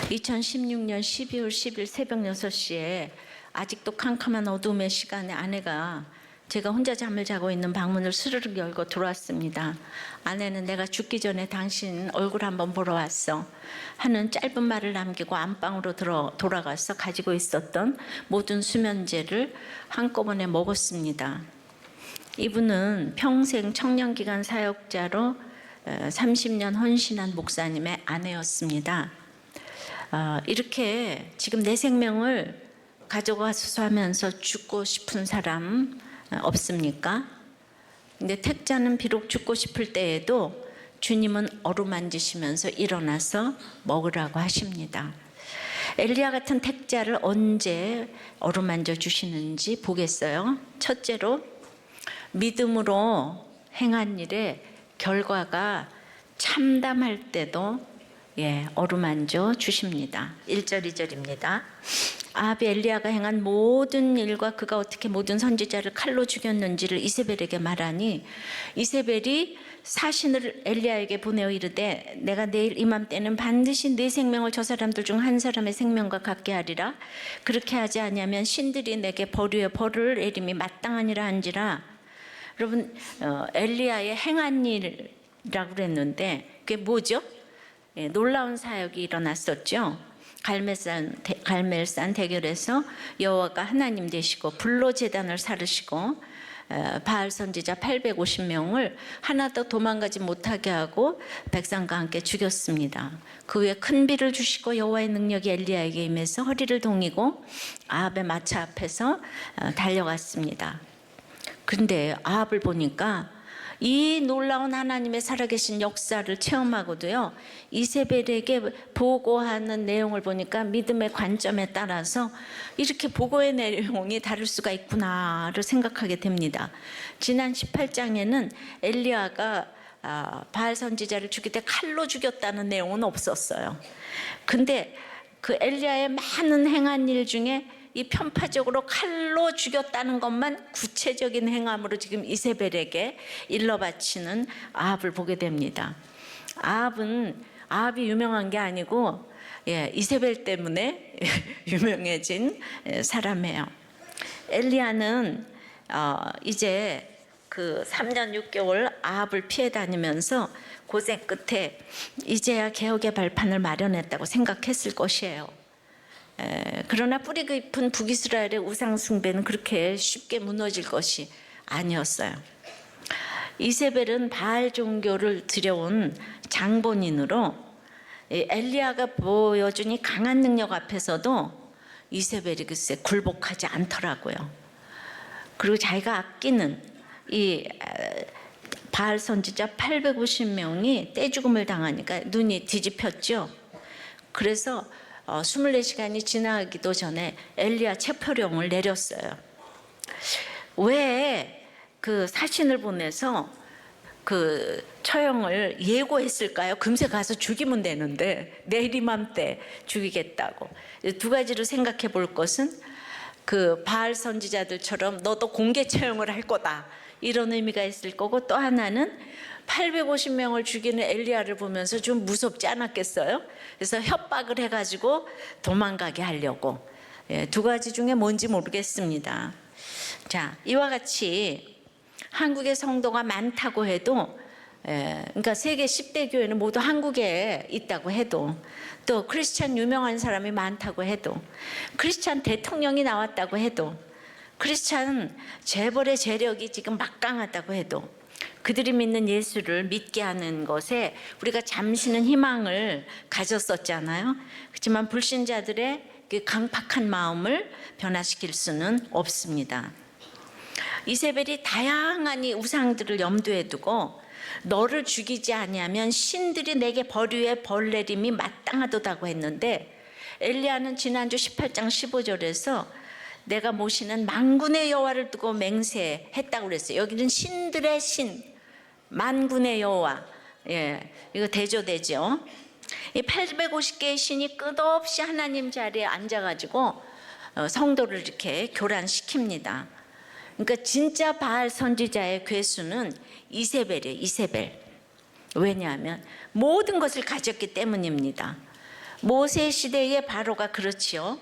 2016년 12월 10일 새벽 6시에 아직도 캄캄한 어둠의 시간에 아내가 제가 혼자 잠을 자고 있는 방문을 스르륵 열고 들어왔습니다. 아내는 내가 죽기 전에 당신 얼굴 한번 보러 왔어 하는 짧은 말을 남기고 안방으로 돌아가서 가지고 있었던 모든 수면제를 한꺼번에 먹었습니다. 이분은 평생 청년기관 사역자로 30년 헌신한 목사님의 아내였습니다. 이렇게 지금 내 생명을 가져가서 하면서 죽고 싶은 사람 없습니까? 근데 택자는 비록 죽고 싶을 때에도 주님은 어루만지시면서 일어나서 먹으라고 하십니다. 엘리야 같은 택자를 언제 어루만져 주시는지 보겠어요. 첫째로 믿음으로 행한 일의 결과가 참담할 때도 어루만져 주십니다. 1절 2절입니다. 아합이 엘리야가 행한 모든 일과 그가 어떻게 모든 선지자를 칼로 죽였는지를 이세벨에게 말하니 이세벨이 사신을 엘리야에게 보내어 이르되 내가 내일 이맘때는 반드시 네 생명을 저 사람들 중 한 사람의 생명과 같게 하리라. 그렇게 하지 아니하면 신들이 내게 벌유에 벌을 내림이 마땅하니라 한지라. 여러분, 엘리야의 행한 일이라고 그랬는데 그게 뭐죠? 놀라운 사역이 일어났었죠. 갈멜산 대결에서 여호와가 하나님 되시고 불로 제단을 살으시고 바알 선지자 850명을 하나도 도망가지 못하게 하고 백성과 함께 죽였습니다. 그 후에 큰 비를 주시고 여호와의 능력이 엘리야에게 임해서 허리를 동이고 아합의 마차 앞에서 달려갔습니다. 그런데 아합을 보니까 이 놀라운 하나님의 살아계신 역사를 체험하고도요, 이세벨에게 보고하는 내용을 보니까 믿음의 관점에 따라서 이렇게 보고의 내용이 다를 수가 있구나를 생각하게 됩니다. 지난 18장에는 엘리야가 바알 선지자를 죽일 때 칼로 죽였다는 내용은 없었어요. 근데 그 엘리야의 많은 행한 일 중에 이 편파적으로 칼로 죽였다는 것만 구체적인 행함으로 지금 이세벨에게 일러바치는 아합을 보게 됩니다. 아합이 유명한 게 아니고 이세벨 때문에 유명해진 사람이에요. 엘리야는 이제 그 3년 6개월 아합을 피해 다니면서 고생 끝에 이제야 개혁의 발판을 마련했다고 생각했을 것이에요. 그러나 뿌리 깊은 북이스라엘의 우상 숭배는 그렇게 쉽게 무너질 것이 아니었어요. 이세벨은 바알 종교를 들여온 장본인으로 엘리야가 보여준 이 강한 능력 앞에서도 이세벨이 글쎄 굴복하지 않더라고요. 그리고 자기가 아끼는 이 바알 선지자 850명이 떼죽음을 당하니까 눈이 뒤집혔죠. 그래서 24시간이 지나기도 전에 엘리야 체포령을 내렸어요. 왜 그 사신을 보내서 그 처형을 예고했을까요? 금세 가서 죽이면 되는데 내일 이맘때 죽이겠다고. 두 가지로 생각해 볼 것은 그 바알 선지자들처럼 너도 공개 처형을 할 거다 이런 의미가 있을 거고, 또 하나는 850명을 죽이는 엘리야를 보면서 좀 무섭지 않았겠어요? 그래서 협박을 해가지고 도망가게 하려고. 두 가지 중에 뭔지 모르겠습니다. 자, 이와 같이 한국의 성도가 많다고 해도, 그러니까 세계 10대 교회는 모두 한국에 있다고 해도, 또 크리스찬 유명한 사람이 많다고 해도, 크리스찬 대통령이 나왔다고 해도, 크리스찬 재벌의 재력이 지금 막강하다고 해도, 그들이 믿는 예수를 믿게 하는 것에 우리가 잠시는 희망을 가졌었잖아요. 그렇지만 불신자들의 그 강팍한 마음을 변화시킬 수는 없습니다. 이세벨이 다양한 이 우상들을 염두에 두고 너를 죽이지 아니하면 신들이 내게 벌유에 벌 내림이 마땅하도다고 했는데, 엘리야는 지난주 18장 15절에서 내가 모시는 만군의 여호와를 두고 맹세했다고 그랬어요. 여기는 신들의 신, 만군의 여호와, 이거 대조되죠. 이 850개의 신이 끝없이 하나님 자리에 앉아가지고 성도를 이렇게 교란시킵니다. 그러니까 진짜 바알 선지자의 괴수는 이세벨이에요. 이세벨. 왜냐하면 모든 것을 가졌기 때문입니다. 모세 시대의 바로가 그렇지요.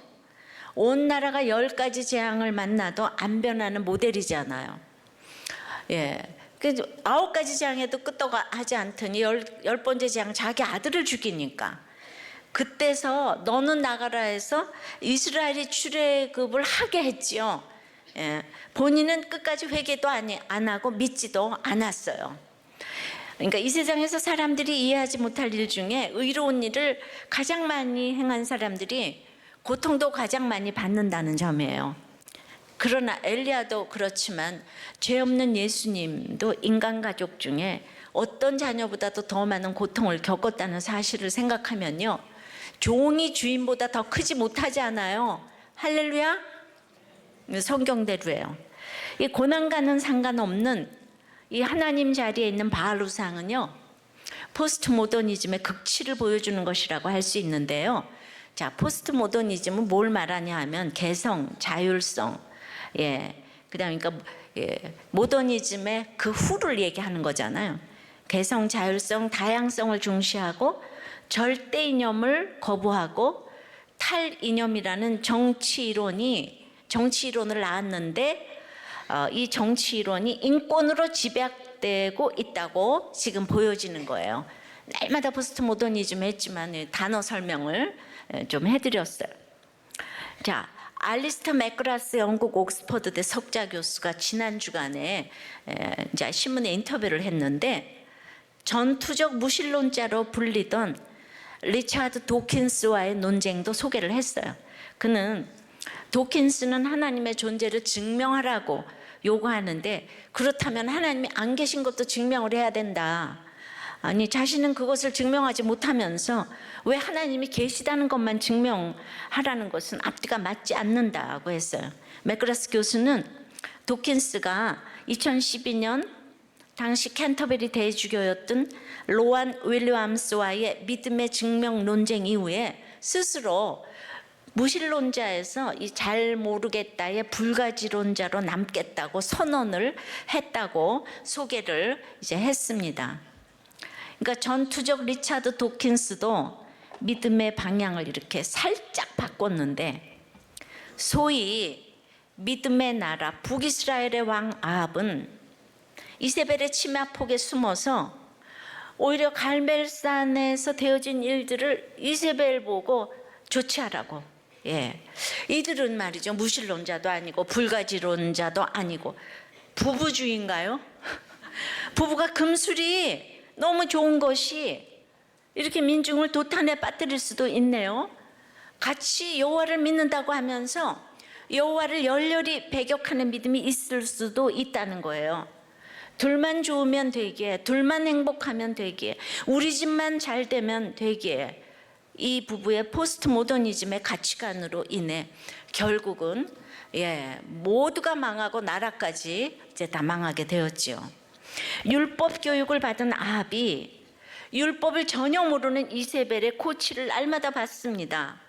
온 나라가 10가지 재앙을 만나도 안 변하는 모델이잖아요. 예. 그 9가지 재앙에도 끄떡하지 않더니 10번째 재앙 자기 아들을 죽이니까 그때서 너는 나가라 해서 이스라엘이 출애굽을 하게 했지요. 예. 본인은 끝까지 회개도 안 하고 믿지도 않았어요. 그러니까 이 세상에서 사람들이 이해하지 못할 일 중에 의로운 일을 가장 많이 행한 사람들이 고통도 가장 많이 받는다는 점이에요. 그러나 엘리야도 그렇지만 죄 없는 예수님도 인간 가족 중에 어떤 자녀보다도 더 많은 고통을 겪었다는 사실을 생각하면요, 종이 주인보다 더 크지 못하지 않아요. 할렐루야. 성경대로예요. 이 고난과는 상관없는 이 하나님 자리에 있는 바알우상은요, 포스트 모더니즘의 극치를 보여주는 것이라고 할 수 있는데요. 자, 포스트 모더니즘은 뭘 말하냐 하면 개성, 자율성, 그다음에 그러니까 모더니즘의 그 후를 얘기하는 거잖아요. 개성, 자율성, 다양성을 중시하고 절대 이념을 거부하고 탈이념이라는 정치 이론을 낳았는데, 이 정치 이론이 인권으로 집약되고 있다고 지금 보여지는 거예요. 날마다 포스트 모더니즘 했지만 단어 설명을 좀 해드렸어요. 자, 알리스터 맥그라스 영국 옥스퍼드대 석좌 교수가 지난 주간에 이제 신문에 인터뷰를 했는데, 전투적 무신론자로 불리던 리차드 도킨스와의 논쟁도 소개를 했어요. 그는 도킨스는 하나님의 존재를 증명하라고 요구하는데, 그렇다면 하나님이 안 계신 것도 증명을 해야 된다. 아니, 자신은 그것을 증명하지 못하면서 왜 하나님이 계시다는 것만 증명하라는 것은 앞뒤가 맞지 않는다고 했어요. 맥그라스 교수는 도킨스가 2012년 당시 캔터베리 대주교였던 로안 윌리엄스와의 믿음의 증명 논쟁 이후에 스스로 무신론자에서 이 잘 모르겠다의 불가지론자로 남겠다고 선언을 했다고 소개를 이제 했습니다. 그러니까 전투적 리차드 도킨스도 믿음의 방향을 이렇게 살짝 바꿨는데, 소위 믿음의 나라 북이스라엘의 왕 아합은 이세벨의 치마폭에 숨어서 오히려 갈멜산에서 되어진 일들을 이세벨 보고 조치하라고. 이들은 말이죠, 무신론자도 아니고 불가지론자도 아니고 부부주의인가요? 부부가 금술이 너무 좋은 것이 이렇게 민중을 도탄에 빠뜨릴 수도 있네요. 같이 여호와를 믿는다고 하면서 여호와를 열렬히 배격하는 믿음이 있을 수도 있다는 거예요. 둘만 좋으면 되기에, 둘만 행복하면 되기에, 우리 집만 잘 되면 되기에, 이 부부의 포스트 모더니즘의 가치관으로 인해 결국은 모두가 망하고 나라까지 이제 다 망하게 되었지요. 율법 교육을 받은 아합이 율법을 전혀 모르는 이세벨의 코치를 날마다 받습니다.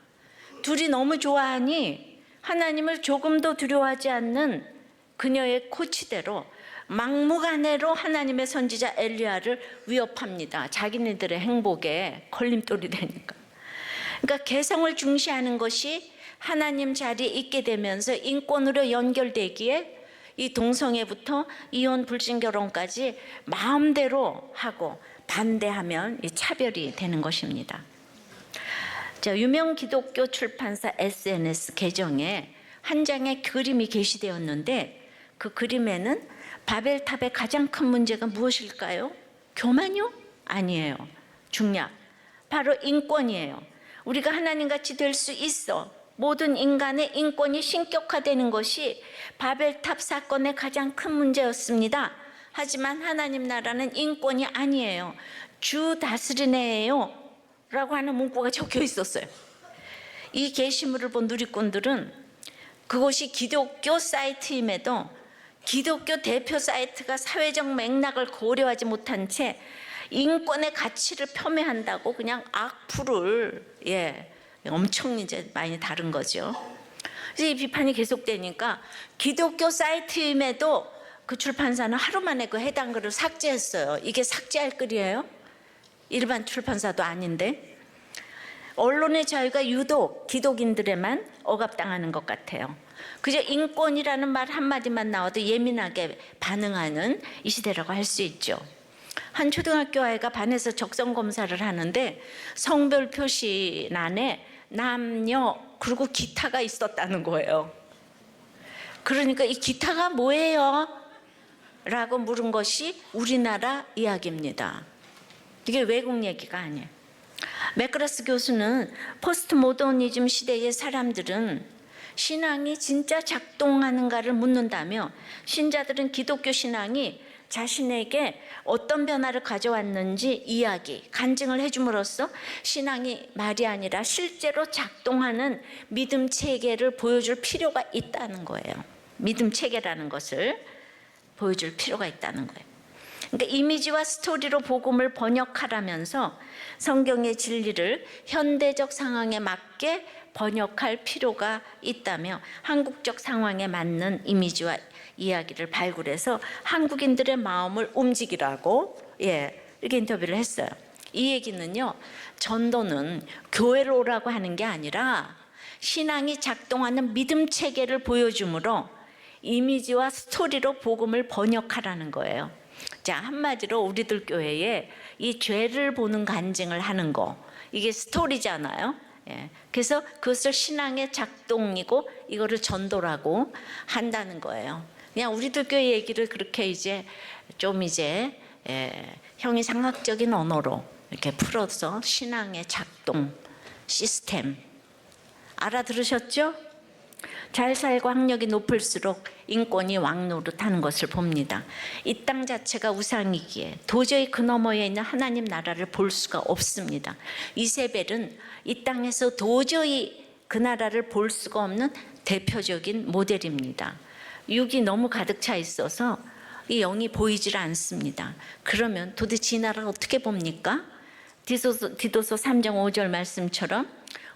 둘이 너무 좋아하니 하나님을 조금도 두려워하지 않는 그녀의 코치대로 막무가내로 하나님의 선지자 엘리야를 위협합니다. 자기네들의 행복에 걸림돌이 되니까. 그러니까 개성을 중시하는 것이 하나님 자리에 있게 되면서 인권으로 연결되기에 이 동성애부터 이혼 불신결혼까지 마음대로 하고 반대하면 이 차별이 되는 것입니다. 자, 유명 기독교 출판사 SNS 계정에 한 장의 그림이 게시되었는데, 그 그림에는 바벨탑의 가장 큰 문제가 무엇일까요? 교만이요? 아니에요. 중략. 바로 인권이에요. 우리가 하나님같이 될 수 있어. 모든 인간의 인권이 신격화되는 것이 바벨탑 사건의 가장 큰 문제였습니다. 하지만 하나님 나라는 인권이 아니에요. 주 다스리네요 라고 하는 문구가 적혀 있었어요. 이 게시물을 본 누리꾼들은 그것이 기독교 사이트임에도 기독교 대표 사이트가 사회적 맥락을 고려하지 못한 채 인권의 가치를 폄훼한다고 그냥 악플을 엄청 이제 많이 다른 거죠. 그래서 이 비판이 계속되니까 기독교 사이트임에도 그 출판사는 하루 만에 그 해당 글을 삭제했어요. 이게 삭제할 글이에요? 일반 출판사도 아닌데. 언론의 자유가 유독 기독인들에만 억압당하는 것 같아요. 그저 인권이라는 말 한마디만 나와도 예민하게 반응하는 이 시대라고 할 수 있죠. 한 초등학교 아이가 반에서 적성 검사를 하는데 성별 표시란에 남녀 그리고 기타가 있었다는 거예요. 그러니까 이 기타가 뭐예요? 라고 물은 것이 우리나라 이야기입니다. 이게 외국 얘기가 아니에요. 매크라스 교수는 포스트 모더니즘 시대의 사람들은 신앙이 진짜 작동하는가를 묻는다며 신자들은 기독교 신앙이 자신에게 어떤 변화를 가져왔는지 이야기, 간증을 해줌으로써 신앙이 말이 아니라 실제로 작동하는 믿음 체계를 보여줄 필요가 있다는 거예요. 믿음 체계라는 것을 보여줄 필요가 있다는 거예요. 그러니까 이미지와 스토리로 복음을 번역하라면서 성경의 진리를 현대적 상황에 맞게 번역할 필요가 있다며 한국적 상황에 맞는 이미지와 이야기를 발굴해서 한국인들의 마음을 움직이라고 이렇게 인터뷰를 했어요. 이 얘기는요, 전도는 교회로 오라고 하는 게 아니라 신앙이 작동하는 믿음 체계를 보여주므로 이미지와 스토리로 복음을 번역하라는 거예요. 자, 한마디로 우리들 교회에 이 죄를 보는 간증을 하는 거, 이게 스토리잖아요. 그래서 그것을 신앙의 작동이고 이거를 전도라고 한다는 거예요. 그냥 우리들 교회 얘기를 그렇게 형이상학적인 언어로 이렇게 풀어서 신앙의 작동 시스템 알아들으셨죠? 잘 살고 학력이 높을수록 인권이 왕노릇하는 것을 봅니다. 이 땅 자체가 우상이기에 도저히 그 너머에 있는 하나님 나라를 볼 수가 없습니다. 이세벨은 이 땅에서 도저히 그 나라를 볼 수가 없는 대표적인 모델입니다. 육이 너무 가득 차 있어서 이 영이 보이질 않습니다. 그러면 도대체 이 나라를 어떻게 봅니까? 디도서 3장 5절 말씀처럼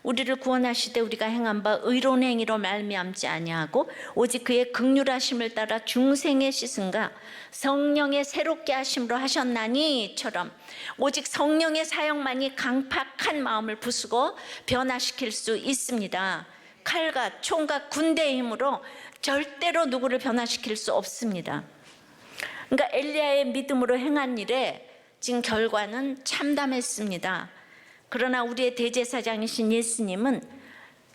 우리를 구원하시되 우리가 행한 바 의로운 행위로 말미암지 아니하고 오직 그의 긍휼하심을 따라 중생의 씻음과 성령의 새롭게 하심으로 하셨나니처럼 오직 성령의 사역만이 강팍한 마음을 부수고 변화시킬 수 있습니다. 칼과 총과 군대의 힘으로 절대로 누구를 변화시킬 수 없습니다. 그러니까 엘리야의 믿음으로 행한 일에 지금 결과는 참담했습니다. 그러나 우리의 대제사장이신 예수님은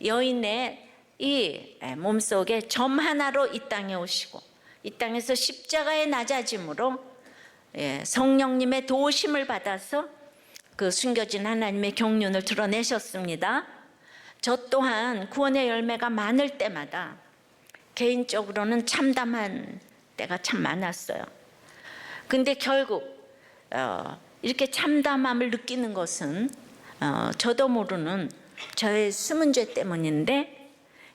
여인의 이 몸속에 점 하나로 이 땅에 오시고 이 땅에서 십자가에 낮아짐으로 성령님의 도우심을 받아서 그 숨겨진 하나님의 경륜을 드러내셨습니다. 저 또한 구원의 열매가 많을 때마다 개인적으로는 참담한 때가 참 많았어요. 근데 결국 이렇게 참담함을 느끼는 것은 저도 모르는 저의 숨은 죄 때문인데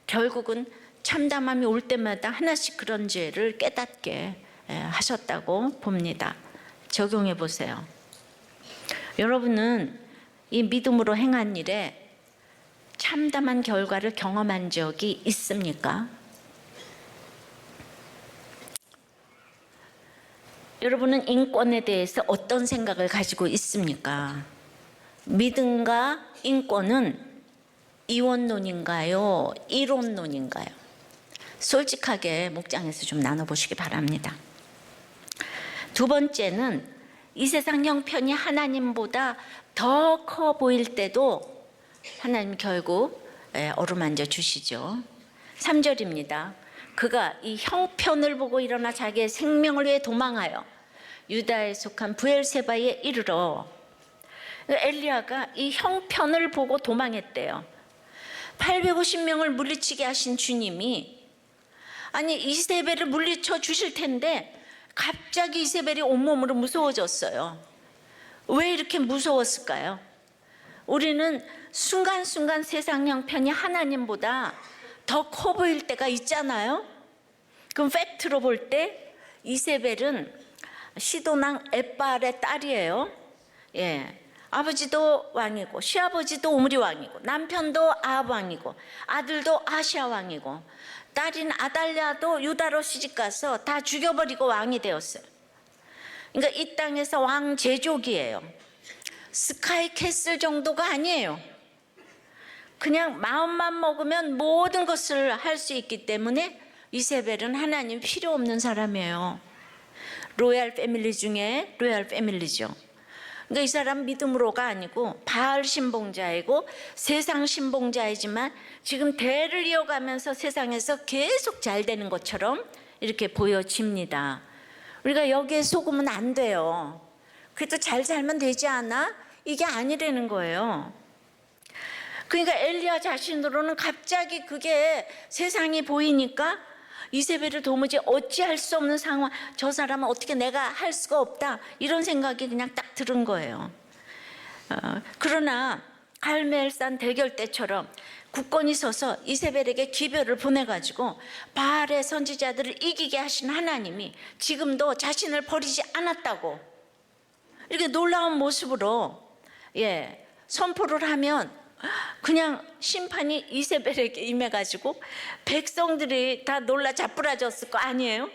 결국은 참담함이 올 때마다 하나씩 그런 죄를 깨닫게 하셨다고 봅니다. 적용해 보세요. 여러분은 이 믿음으로 행한 일에 참담한 결과를 경험한 적이 있습니까? 여러분은 인권에 대해서 어떤 생각을 가지고 있습니까? 믿음과 인권은 이원론인가요? 이론론인가요? 솔직하게 목장에서 좀 나눠보시기 바랍니다. 두 번째는 이 세상 형편이 하나님보다 더 커 보일 때도 하나님 결국 어루만져 주시죠. 3절입니다. 그가 이 형편을 보고 일어나 자기의 생명을 위해 도망하여 유다에 속한 브엘세바에 이르러 엘리야가 이 형편을 보고 도망했대요. 850명을 물리치게 하신 주님이 아니 이세벨을 물리쳐 주실 텐데 갑자기 이세벨이 온몸으로 무서워졌어요. 왜 이렇게 무서웠을까요? 우리는 순간순간 세상 형편이 하나님보다 더 커 보일 때가 있잖아요. 그럼 팩트로 볼 때 이세벨은 시도낭 엣바알의 딸이에요. 아버지도 왕이고 시아버지도 오므리 왕이고 남편도 아합 왕이고 아들도 아시아 왕이고 딸인 아달랴도 유다로 시집가서 다 죽여버리고 왕이 되었어요. 그러니까 이 땅에서 왕 제족이에요. 스카이 캐슬 정도가 아니에요. 그냥 마음만 먹으면 모든 것을 할 수 있기 때문에 이세벨은 하나님 필요 없는 사람이에요. 로얄 패밀리 중에 로얄 패밀리죠. 그러니까 이 사람 믿음으로가 아니고 바알 신봉자이고 세상 신봉자이지만 지금 대를 이어가면서 세상에서 계속 잘 되는 것처럼 이렇게 보여집니다. 우리가 여기에 속으면 안 돼요. 그래도 잘 살면 되지 않아? 이게 아니라는 거예요. 그러니까 엘리야 자신으로는 갑자기 그게 세상이 보이니까 이세벨을 도무지 어찌할 수 없는 상황, 저 사람은 어떻게 내가 할 수가 없다, 이런 생각이 그냥 딱 들은 거예요. 그러나 갈멜산 대결 때처럼 굳건히 서서 이세벨에게 기별을 보내가지고 바알의 선지자들을 이기게 하신 하나님이 지금도 자신을 버리지 않았다고 이렇게 놀라운 모습으로 선포를 하면 그냥 심판이 이세벨에게 임해가지고 백성들이 다 놀라 자꾸라졌을 거 아니에요?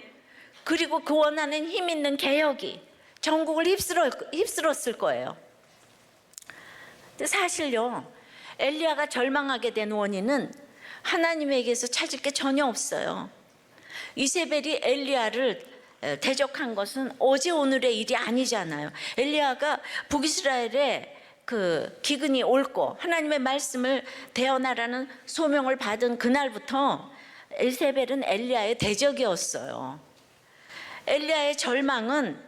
그리고 그 원하는 힘 있는 개혁이 전국을 휩쓸었을 거예요. 근데 사실요, 엘리야가 절망하게 된 원인은 하나님에게서 찾을 게 전혀 없어요. 이세벨이 엘리야를 대적한 것은 어제 오늘의 일이 아니잖아요. 엘리야가 북이스라엘에 그 기근이 옳고 하나님의 말씀을 대언하라는 소명을 받은 그날부터 이세벨은 엘리야의 대적이었어요. 엘리야의 절망은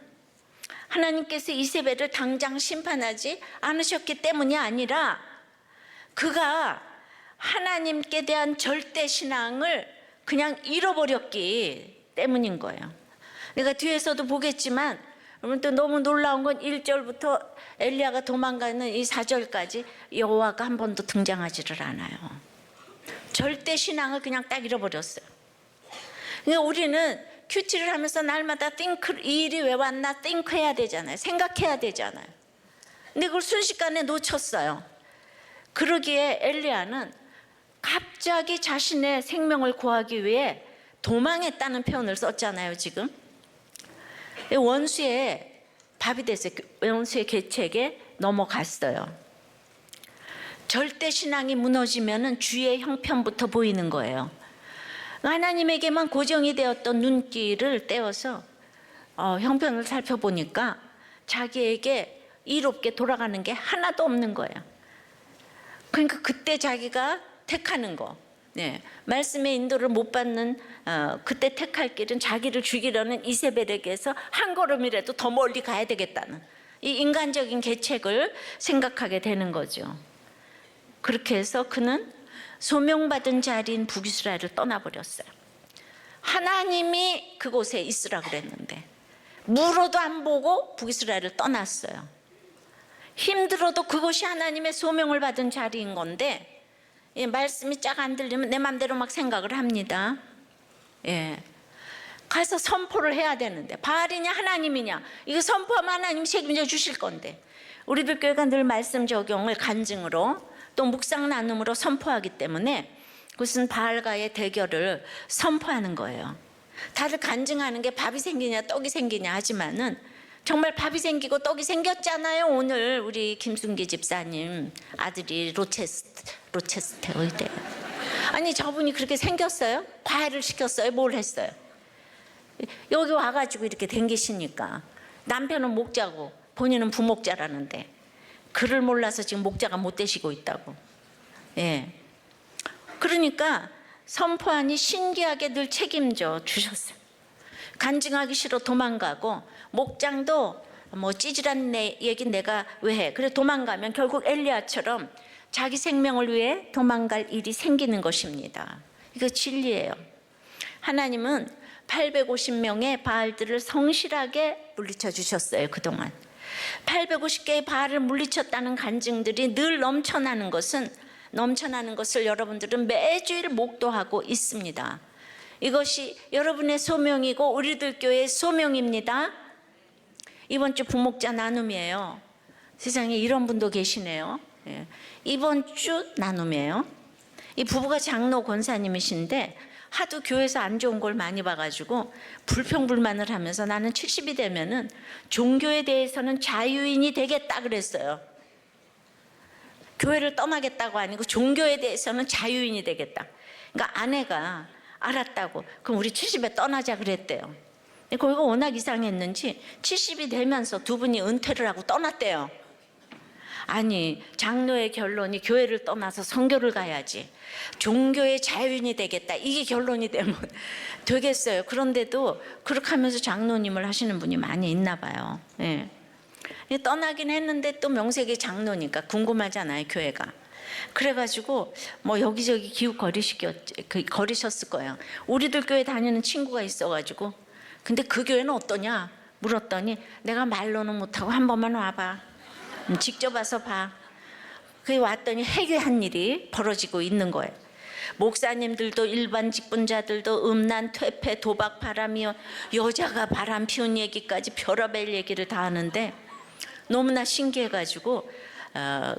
하나님께서 이세벨을 당장 심판하지 않으셨기 때문이 아니라 그가 하나님께 대한 절대 신앙을 그냥 잃어버렸기 때문인 거예요. 내가 뒤에서도 보겠지만 그러면 또 너무 놀라운 건 1절부터 엘리야가 도망가는 이 4절까지 여호와가 한 번도 등장하지를 않아요. 절대 신앙을 그냥 딱 잃어버렸어요. 그러니까 우리는 큐티를 하면서 날마다 이 일이 왜 왔나 해야 되잖아요. 생각해야 되잖아요. 근데 그걸 순식간에 놓쳤어요. 그러기에 엘리야는 갑자기 자신의 생명을 구하기 위해 도망했다는 표현을 썼잖아요. 지금 원수의 밥이 됐어요. 원수의 계책에 넘어갔어요. 절대 신앙이 무너지면 주의 형편부터 보이는 거예요. 하나님에게만 고정이 되었던 눈길을 떼어서 형편을 살펴보니까 자기에게 이롭게 돌아가는 게 하나도 없는 거예요. 그러니까 그때 자기가 택하는 거, 말씀의 인도를 못 받는 그때 택할 길은 자기를 죽이려는 이세벨에게서 한 걸음이라도 더 멀리 가야 되겠다는 이 인간적인 계책을 생각하게 되는 거죠. 그렇게 해서 그는 소명받은 자리인 북이스라엘을 떠나버렸어요. 하나님이 그곳에 있으라 그랬는데 물어도 안 보고 북이스라엘을 떠났어요. 힘들어도 그곳이 하나님의 소명을 받은 자리인 건데 말씀이 쫙 안 들리면 내 맘대로 막 생각을 합니다. 가서 선포를 해야 되는데 바알이냐 하나님이냐 이거 선포하면 하나님이 책임져 주실 건데 우리들 교회가 늘 말씀 적용을 간증으로 또 묵상 나눔으로 선포하기 때문에 그것은 바알과의 대결을 선포하는 거예요. 다들 간증하는 게 밥이 생기냐 떡이 생기냐 하지만은 정말 밥이 생기고 떡이 생겼잖아요. 오늘 우리 김순기 집사님 아들이 로체스테 의대. 아니 저분이 그렇게 생겼어요? 과외를 시켰어요? 뭘 했어요? 여기 와가지고 이렇게 댕기시니까 남편은 목자고 본인은 부목자라는데 글을 몰라서 지금 목자가 못 되시고 있다고. 그러니까 선포하니 신기하게 늘 책임져 주셨어요. 간증하기 싫어 도망가고 목장도 뭐 찌질한 얘기 내가 왜 해? 그래 도망가면 결국 엘리야처럼 자기 생명을 위해 도망갈 일이 생기는 것입니다. 이거 진리예요. 하나님은 850명의 바알들을 성실하게 물리쳐 주셨어요. 그동안 850개의 바알을 물리쳤다는 간증들이 늘 넘쳐나는 것을 여러분들은 매주일 목도하고 있습니다. 이것이 여러분의 소명이고 우리들 교회의 소명입니다. 이번 주 부목자 나눔이에요. 세상에 이런 분도 계시네요. 이번 주 나눔이에요. 이 부부가 장로 권사님이신데 하도 교회에서 안 좋은 걸 많이 봐가지고 불평불만을 하면서 나는 70이 되면은 종교에 대해서는 자유인이 되겠다 그랬어요. 교회를 떠나겠다고 아니고 종교에 대해서는 자유인이 되겠다. 그러니까 아내가 알았다고. 그럼 우리 70에 떠나자 그랬대요. 근데 거기가 워낙 이상했는지 70이 되면서 두 분이 은퇴를 하고 떠났대요. 아니, 장로의 결론이 교회를 떠나서 선교를 가야지, 종교의 자유인이 되겠다, 이게 결론이 되면 되겠어요. 그런데도 그렇게 하면서 장로님을 하시는 분이 많이 있나 봐요. 예. 떠나긴 했는데 또 명색이 장로니까 궁금하잖아요, 교회가. 그래가지고 뭐 여기저기 거리셨을 거예요. 우리들 교회 다니는 친구가 있어가지고, 근데 그 교회는 어떠냐 물었더니 내가 말로는 못하고 한 번만 와봐, 직접 와서 봐. 그게 왔더니 해괴한 일이 벌어지고 있는 거예요. 목사님들도 일반 직분자들도 음란, 퇴폐, 도박, 바람이요, 여자가 바람 피운 얘기까지 별의별 얘기를 다 하는데 너무나 신기해가지고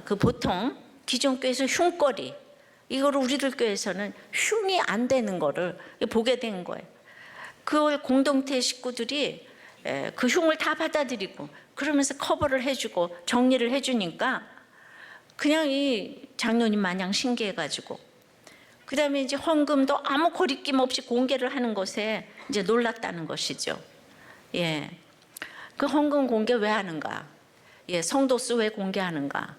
그 보통 기존 교회에서 흉거리, 이거를 우리들 교회에서는 흉이 안 되는 거를 보게 된 거예요. 그걸 공동체 식구들이 그 흉을 다 받아들이고 그러면서 커버를 해주고 정리를 해주니까 그냥 이 장로님 마냥 신기해가지고, 그 다음에 이제 헌금도 아무 거리낌 없이 공개를 하는 것에 이제 놀랐다는 것이죠. 예, 그 헌금 공개 왜 하는가? 예, 성도수 왜 공개하는가?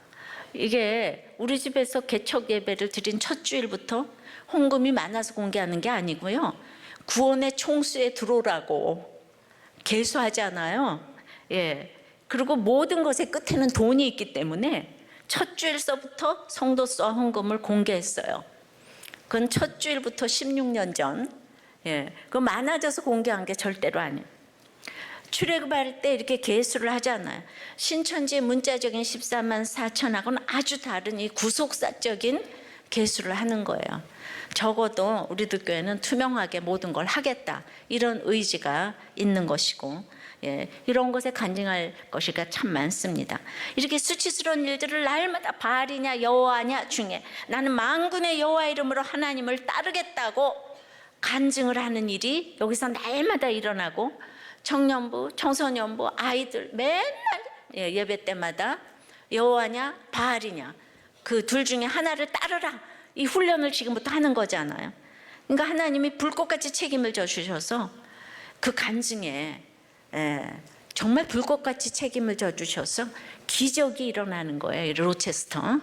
이게 우리 집에서 개척 예배를 드린 첫 주일부터 헌금이 많아서 공개하는 게 아니고요, 구원의 총수에 들어오라고 계수하잖아요. 예. 그리고 모든 것의 끝에는 돈이 있기 때문에 첫 주일서부터 성도수와 헌금을 공개했어요. 그건 첫 주일부터 16년 전. 예. 그 많아져서 공개한 게 절대로 아니에요. 출애굽할 때 이렇게 계수를 하잖아요. 신천지의 문자적인 14만 4천하고는 아주 다른 이 구속사적인 계수를 하는 거예요. 적어도 우리들 교회는 투명하게 모든 걸 하겠다, 이런 의지가 있는 것이고, 예, 이런 것에 간증할 것이가 참 많습니다. 이렇게 수치스러운 일들을 날마다 바알이냐 여호와냐 중에 나는 만군의 여호와 이름으로 하나님을 따르겠다고 간증을 하는 일이 여기서 날마다 일어나고, 청년부, 청소년부, 아이들 맨날 예배 때마다 여호와냐 바알이냐 그 둘 중에 하나를 따르라, 이 훈련을 지금부터 하는 거잖아요. 그러니까 하나님이 불꽃같이 책임을 져주셔서 그 간증에 정말 불꽃같이 책임을 져주셔서 기적이 일어나는 거예요. 로체스터.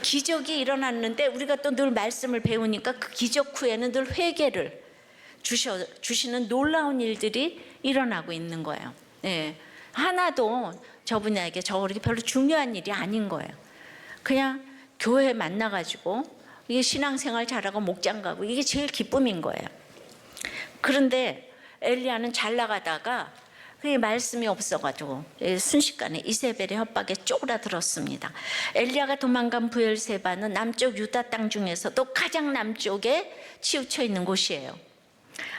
기적이 일어났는데 우리가 또 늘 말씀을 배우니까 그 기적 후에는 늘 회개를 주시는 놀라운 일들이 일어나고 있는 거예요. 하나도 저분에게 그렇게 별로 중요한 일이 아닌 거예요. 그냥 교회 만나가지고 이게 신앙생활 잘하고 목장 가고 이게 제일 기쁨인 거예요. 그런데 엘리야는 잘 나가다가 그게 말씀이 없어가지고 순식간에 이세벨의 협박에 쪼그라들었습니다. 엘리야가 도망간 브엘세바는 남쪽 유다 땅 중에서도 가장 남쪽에 치우쳐 있는 곳이에요.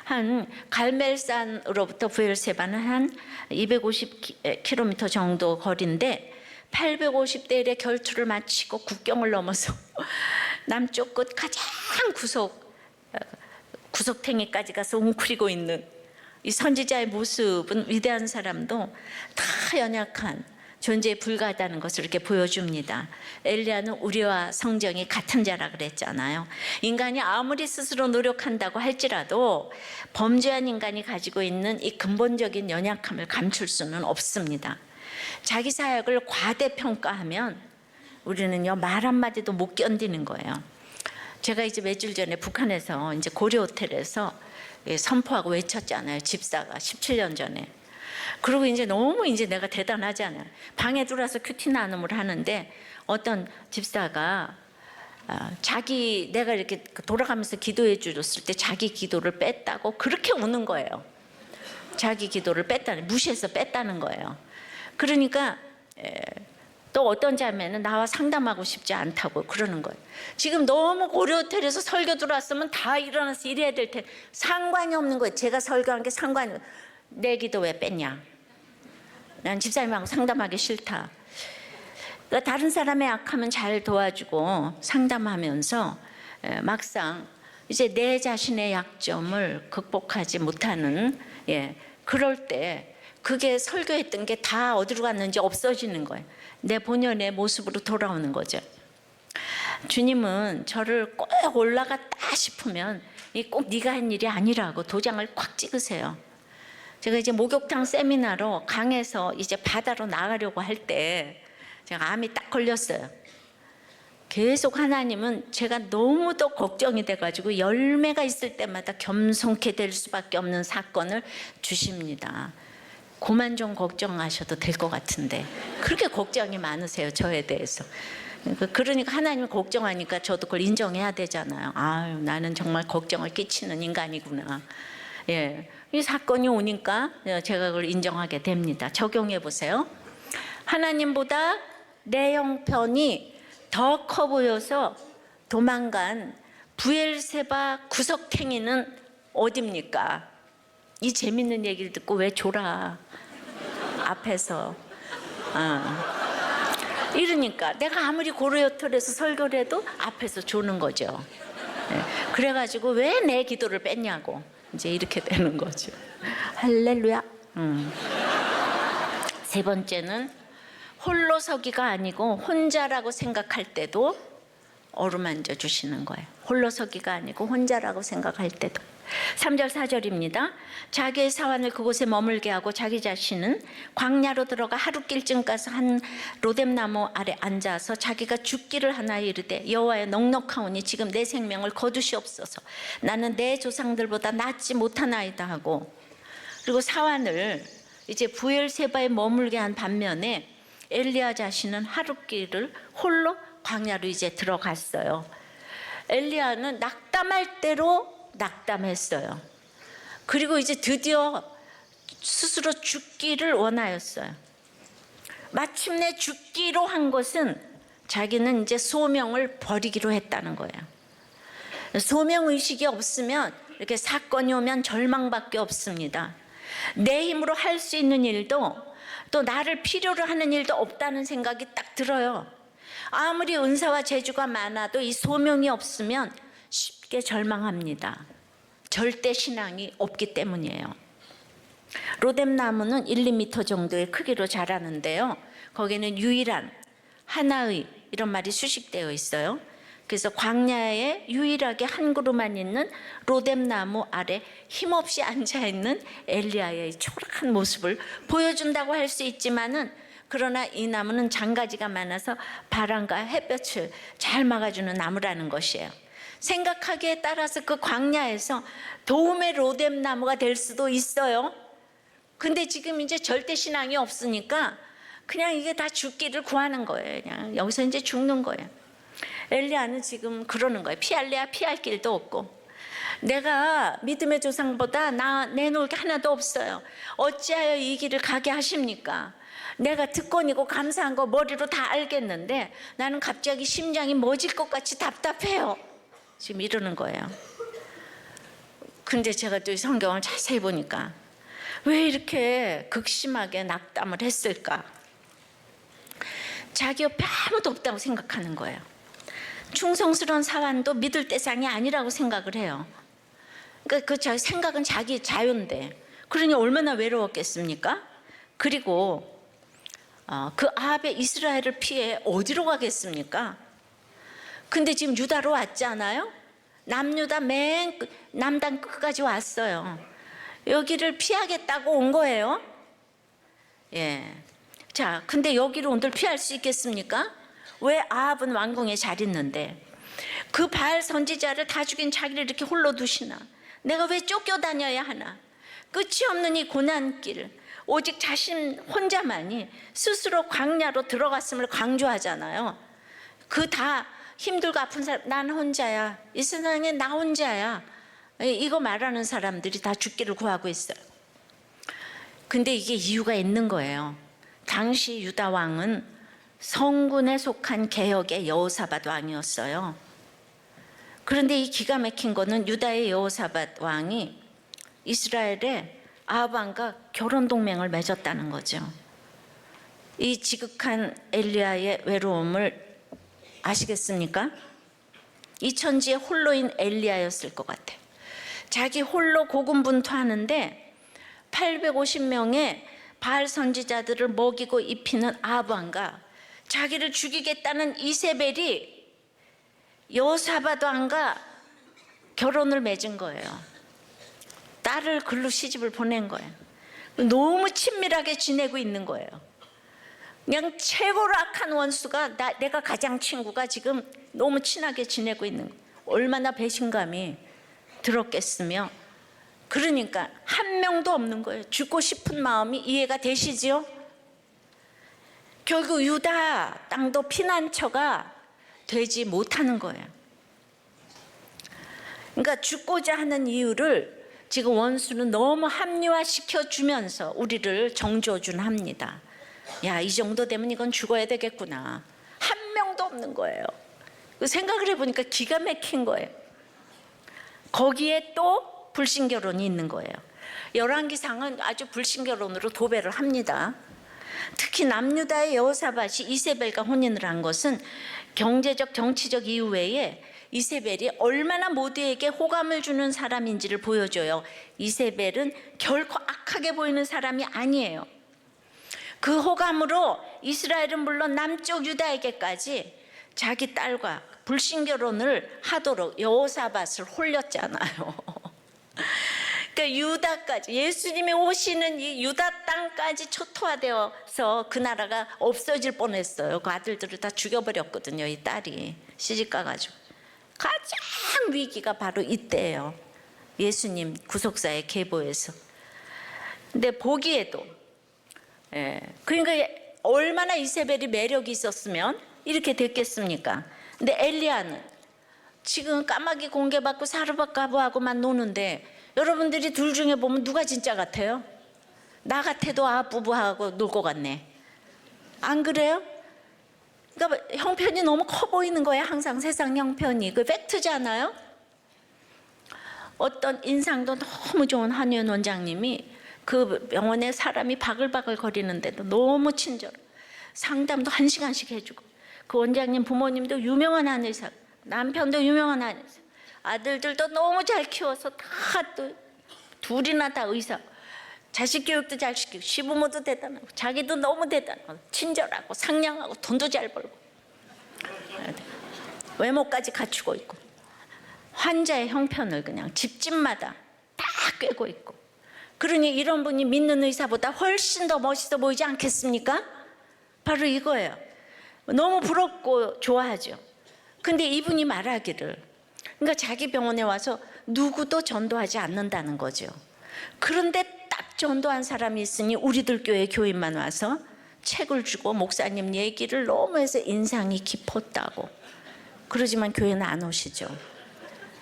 한 갈멜산으로부터 브엘세바는 한 250km 정도 거리인데 850대 1의 결투를 마치고 국경을 넘어서 남쪽 끝 가장 구석탱이까지 가서 웅크리고 있는 이 선지자의 모습은 위대한 사람도 다 연약한 존재에 불과하다는 것을 이렇게 보여줍니다. 엘리야는 우리와 성정이 같은 자라 그랬잖아요. 인간이 아무리 스스로 노력한다고 할지라도 범죄한 인간이 가지고 있는 이 근본적인 연약함을 감출 수는 없습니다. 자기 사역을 과대평가하면 우리는요 말 한마디도 못 견디는 거예요. 제가 이제 며칠 전에 북한에서 이제 고려 호텔에서 선포하고 외쳤잖아요. 집사가 17년 전에. 그리고 이제 너무 이제 내가 대단하잖아요. 방에 들어와서 큐티 나눔을 하는데 어떤 집사가 내가 이렇게 돌아가면서 기도해 주었을 때 자기 기도를 뺐다고 그렇게 우는 거예요. 자기 기도를 무시해서 뺐다는 거예요. 그러니까 또 어떤 자매는 나와 상담하고 싶지 않다고 그러는 거예요. 지금 너무 고려 호텔에서 설교 들어왔으면 다 일어나서 일해야 될 텐데 상관이 없는 거예요. 제가 설교한 게 상관이, 내 기도 왜 뺐냐? 난 집사님하고 상담하기 싫다. 그러니까 다른 사람의 악하면 잘 도와주고 상담하면서 막상 이제 내 자신의 약점을 극복하지 못하는, 그럴 때 그게 설교했던 게 다 어디로 갔는지 없어지는 거예요. 내 본연의 모습으로 돌아오는 거죠. 주님은 저를 꼭 올라갔다 싶으면 이 꼭 네가 한 일이 아니라고 도장을 꽉 찍으세요. 제가 이제 목욕탕 세미나로 강에서 이제 바다로 나가려고 할 때 제가 암이 딱 걸렸어요. 계속 하나님은 제가 너무도 걱정이 돼가지고 열매가 있을 때마다 겸손케 될 수밖에 없는 사건을 주십니다. 그만 좀 걱정하셔도 될 것 같은데 그렇게 걱정이 많으세요, 저에 대해서. 그러니까 하나님 걱정하니까 저도 그걸 인정해야 되잖아요. 아유, 나는 정말 걱정을 끼치는 인간이구나. 예, 이 사건이 오니까 제가 그걸 인정하게 됩니다. 적용해 보세요. 하나님보다 내 형편이 더 커 보여서 도망간 브엘세바 구석탱이는 어딥니까? 이 재밌는 얘기를 듣고 왜 졸아? 앞에서. 이러니까 내가 아무리 고르요털에서 설교를 해도 앞에서 조는 거죠. 그래가지고 왜 내 기도를 뺐냐고 이제 이렇게 되는 거죠. 할렐루야. 세 번째는 홀로서기가 아니고 혼자라고 생각할 때도 어루만져 주시는 거예요. 홀로서기가 아니고 혼자라고 생각할 때도. 3절 4절입니다. 자기의 사환을 그곳에 머물게 하고 자기 자신은 광야로 들어가 하룻길쯤 가서 한 로뎀나무 아래 앉아서 자기가 죽기를 하나에 이르되 여호와여 넉넉하오니 지금 내 생명을 거두시옵소서. 나는 내 조상들보다 낫지 못하나이다 하고, 그리고 사환을 이제 브엘세바에 머물게 한 반면에 엘리야 자신은 하룻길을 홀로 광야로 이제 들어갔어요. 엘리야는 낙담할 대로 낙담했어요. 그리고 이제 드디어 스스로 죽기를 원하였어요. 마침내 죽기로 한 것은 자기는 이제 소명을 버리기로 했다는 거예요. 소명의식이 없으면 이렇게 사건이 오면 절망밖에 없습니다. 내 힘으로 할 수 있는 일도 또 나를 필요로 하는 일도 없다는 생각이 딱 들어요. 아무리 은사와 재주가 많아도 이 소명이 없으면 쉽게 절망합니다. 절대 신앙이 없기 때문이에요. 로뎀나무는 1, 2m 정도의 크기로 자라는데요. 거기는 유일한, 하나의 이런 말이 수식되어 있어요. 그래서 광야에 유일하게 한 그루만 있는 로뎀나무 아래 힘없이 앉아있는 엘리야의 초라한 모습을 보여준다고 할 수 있지만은, 그러나 이 나무는 장가지가 많아서 바람과 햇볕을 잘 막아주는 나무라는 것이에요. 생각하기에 따라서 그 광야에서 도움의 로뎀나무가 될 수도 있어요. 근데 지금 이제 절대 신앙이 없으니까 그냥 이게 다 죽기를 구하는 거예요. 그냥 여기서 이제 죽는 거예요. 엘리야는 지금 그러는 거예요. 피할래야 피할 길도 없고, 내가 믿음의 조상보다 내놓을 게 하나도 없어요. 어찌하여 이 길을 가게 하십니까? 내가 특권이고 감사한 거 머리로 다 알겠는데 나는 갑자기 심장이 멎을 것 같이 답답해요. 지금 이러는 거예요. 근데 제가 또 성경을 자세히 보니까 왜 이렇게 극심하게 낙담을 했을까? 자기 옆에 아무도 없다고 생각하는 거예요. 충성스러운 사환도 믿을 대상이 아니라고 생각을 해요. 그러니까 그 생각은 자기 자유인데, 그러니 얼마나 외로웠겠습니까? 그리고 그 아합의 이스라엘을 피해 어디로 가겠습니까? 근데 지금 유다로 왔잖아요. 남유다 맨 남단 끝까지 왔어요. 여기를 피하겠다고 온 거예요. 예. 자, 근데 여기를 온들 피할 수 있겠습니까? 왜? 아합은 왕궁에 잘 있는데 그 바알 선지자를 다 죽인 자기를 이렇게 홀로 두시나? 내가 왜 쫓겨다녀야 하나? 끝이 없는 이 고난길, 오직 자신 혼자만이 스스로 광야로 들어갔음을 강조하잖아요. 그 다 힘들고 아픈 사람, 난 혼자야, 이 세상에 나 혼자야, 이거 말하는 사람들이 다 죽기를 구하고 있어요. 근데 이게 이유가 있는 거예요. 당시 유다 왕은 성군에 속한 개혁의 여호사밧 왕이었어요. 그런데 이 기가 막힌 거는 유다의 여호사밧 왕이 이스라엘의 아합 왕과 결혼 동맹을 맺었다는 거죠. 이 지극한 엘리야의 외로움을 아시겠습니까? 이 천지의 홀로인 엘리야였을 것 같아요. 자기 홀로 고군분투하는데 850명의 바알 선지자들을 먹이고 입히는 아합왕과 자기를 죽이겠다는 이세벨이 여호사밧 왕과 결혼을 맺은 거예요. 딸을 글로 시집을 보낸 거예요. 너무 친밀하게 지내고 있는 거예요. 그냥 최고로 악한 원수가 내가 가장 친구가 지금 너무 친하게 지내고 있는 거예요. 얼마나 배신감이 들었겠으며, 그러니까 한 명도 없는 거예요. 죽고 싶은 마음이 이해가 되시지요? 결국 유다 땅도 피난처가 되지 못하는 거예요. 그러니까 죽고자 하는 이유를 지금 원수는 너무 합리화시켜 주면서 우리를 정조준합니다. 야, 이 정도 되면 이건 죽어야 되겠구나. 한 명도 없는 거예요. 생각을 해보니까 기가 막힌 거예요. 거기에 또 불신결혼이 있는 거예요. 열왕기상은 아주 불신결혼으로 도배를 합니다. 특히 남유다의 여호사밧이 이세벨과 혼인을 한 것은 경제적 정치적 이유 외에 이세벨이 얼마나 모두에게 호감을 주는 사람인지를 보여줘요. 이세벨은 결코 악하게 보이는 사람이 아니에요. 그 호감으로 이스라엘은 물론 남쪽 유다에게까지 자기 딸과 불신결혼을 하도록 여호사밧을 홀렸잖아요. 그러니까 유다까지, 예수님이 오시는 이 유다 땅까지 초토화되어서 그 나라가 없어질 뻔했어요. 그 아들들을 다 죽여버렸거든요. 이 딸이 시집가가지고. 가장 위기가 바로 이때예요. 예수님 구속사의 계보에서. 근데 보기에도, 그러니까 얼마나 이세벨이 매력이 있었으면 이렇게 됐겠습니까? 근데 엘리야는 지금 까마귀 공개받고 사르밧가브하고만 노는데, 여러분들이 둘 중에 보면 누가 진짜 같아요? 나 같아도 부부하고 놀 것 같네. 안 그래요? 그러니까 형편이 너무 커 보이는 거예요. 항상 세상 형편이. 그 팩트잖아요. 어떤 인상도 너무 좋은 한의원 원장님이 그 병원에 사람이 바글바글 거리는데도 너무 친절, 상담도 1시간씩 해주고, 그 원장님 부모님도 유명한 한의사, 남편도 유명한 한의사, 아들들도 너무 잘 키워서 다 또 둘이나 다 의사, 자식 교육도 잘 시키고, 시부모도 대단하고, 자기도 너무 대단하고, 친절하고, 상냥하고, 돈도 잘 벌고, 외모까지 갖추고 있고, 환자의 형편을 그냥 집집마다 다 꿰고 있고. 그러니 이런 분이 믿는 의사보다 훨씬 더 멋있어 보이지 않겠습니까? 바로 이거예요. 너무 부럽고 좋아하죠. 근데 이분이 말하기를, 그러니까 자기 병원에 와서 누구도 전도하지 않는다는 거죠. 그런데 딱 전도한 사람이 있으니 우리들 교회 교인만 와서 책을 주고 목사님 얘기를 너무 해서 인상이 깊었다고. 그러지만 교회는 안 오시죠.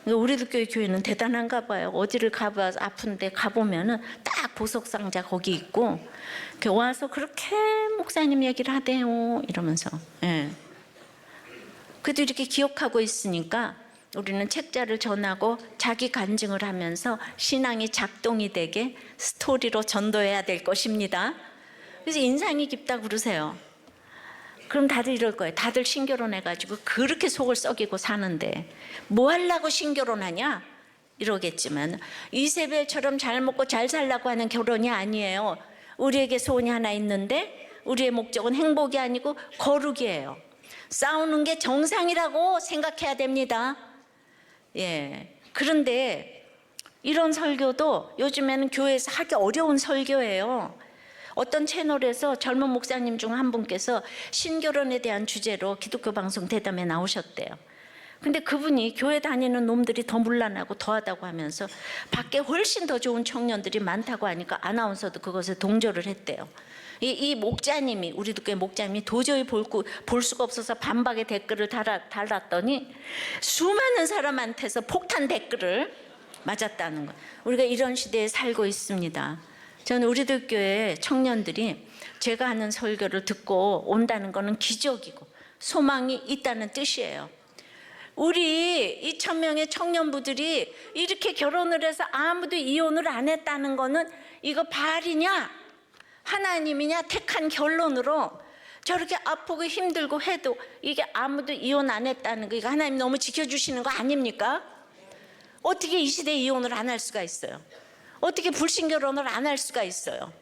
그러니까 우리들 교회 교회는 대단한가 봐요. 어디를 가봐, 아픈데 가보면은 딱 보석상자 거기 있고, 와서 그렇게 목사님 얘기를 하대요 이러면서. 그래도 이렇게 기억하고 있으니까 우리는 책자를 전하고 자기 간증을 하면서 신앙이 작동이 되게 스토리로 전도해야 될 것입니다. 그래서 인상이 깊다고 그러세요. 그럼 다들 이럴 거예요. 다들 신결혼해가지고 그렇게 속을 썩이고 사는데 뭐 하려고 신결혼하냐? 이러겠지만 이세벨처럼 잘 먹고 잘 살라고 하는 결혼이 아니에요. 우리에게 소원이 하나 있는데 우리의 목적은 행복이 아니고 거룩이에요. 싸우는 게 정상이라고 생각해야 됩니다. 그런데 이런 설교도 요즘에는 교회에서 하기 어려운 설교예요. 어떤 채널에서 젊은 목사님 중 한 분께서 신결혼에 대한 주제로 기독교 방송 대담에 나오셨대요. 근데 그분이 교회 다니는 놈들이 더 문란하고 더하다고 하면서 밖에 훨씬 더 좋은 청년들이 많다고 하니까 아나운서도 그것에 동조를 했대요. 이 목자님이, 우리도 꽤 목자님이 도저히 볼 수가 없어서 반박의 댓글을 달았더니 수많은 사람한테서 폭탄 댓글을 맞았다는 거예요. 우리가 이런 시대에 살고 있습니다. 저는 우리들 교회 청년들이 제가 하는 설교를 듣고 온다는 것은 기적이고 소망이 있다는 뜻이에요. 우리 2,000명의 청년부들이 이렇게 결혼을 해서 아무도 이혼을 안 했다는 거는 이거 바알이냐? 하나님이냐? 택한 결론으로 저렇게 아프고 힘들고 해도 이게 아무도 이혼 안 했다는 거, 이거 하나님 너무 지켜주시는 거 아닙니까? 어떻게 이 시대에 이혼을 안 할 수가 있어요? 어떻게 불신결혼을 안 할 수가 있어요?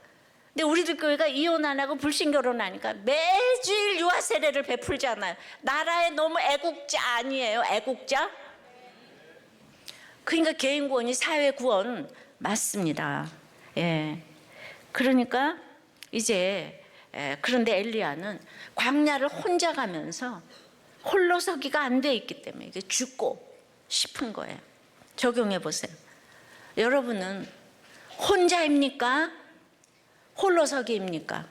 근데 우리들 교회가 이혼 안 하고 불신 결혼하니까 매주일 유아 세례를 베풀잖아요. 나라에 너무 애국자 아니에요? 애국자? 그러니까 개인 구원이 사회 구원 맞습니다. 예. 그러니까 이제 그런데 엘리야는 광야를 혼자 가면서 홀로 서기가 안 돼 있기 때문에 이게 죽고 싶은 거예요. 적용해 보세요. 여러분은 혼자입니까? 홀로 서기입니까?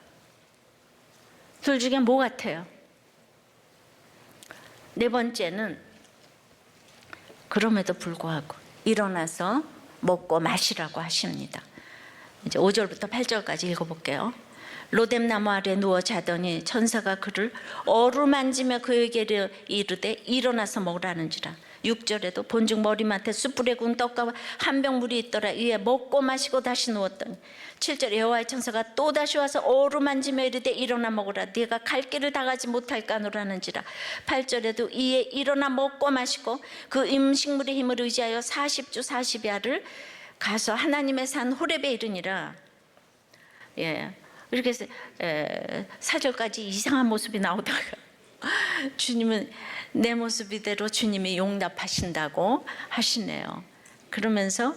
둘 중에 뭐 같아요? 네 번째는 그럼에도 불구하고 일어나서 먹고 마시라고 하십니다. 이제 5절부터 8절까지 읽어볼게요. 로뎀나무 아래 누워 자더니 천사가 그를 어루만지며 그에게 이르되 일어나서 먹으라는지라. 6절에도 본즉 머리맡에 숯불에 구운 떡과 한 병 물이 있더라. 이에 먹고 마시고 다시 누웠더니 7절에 여호와의 천사가 또다시 와서 어루만지며 이르되 일어나 먹으라. 네가 갈 길을 다 가지 못할까노라는지라. 8절에도 이에 일어나 먹고 마시고 그 음식물의 힘을 의지하여 40주 40야를 가서 하나님의 산 호렙에 이르니라. 예, 이렇게 해서 4절까지 이상한 모습이 나오다가 주님은 내 모습 이대로 주님이 용납하신다고 하시네요. 그러면서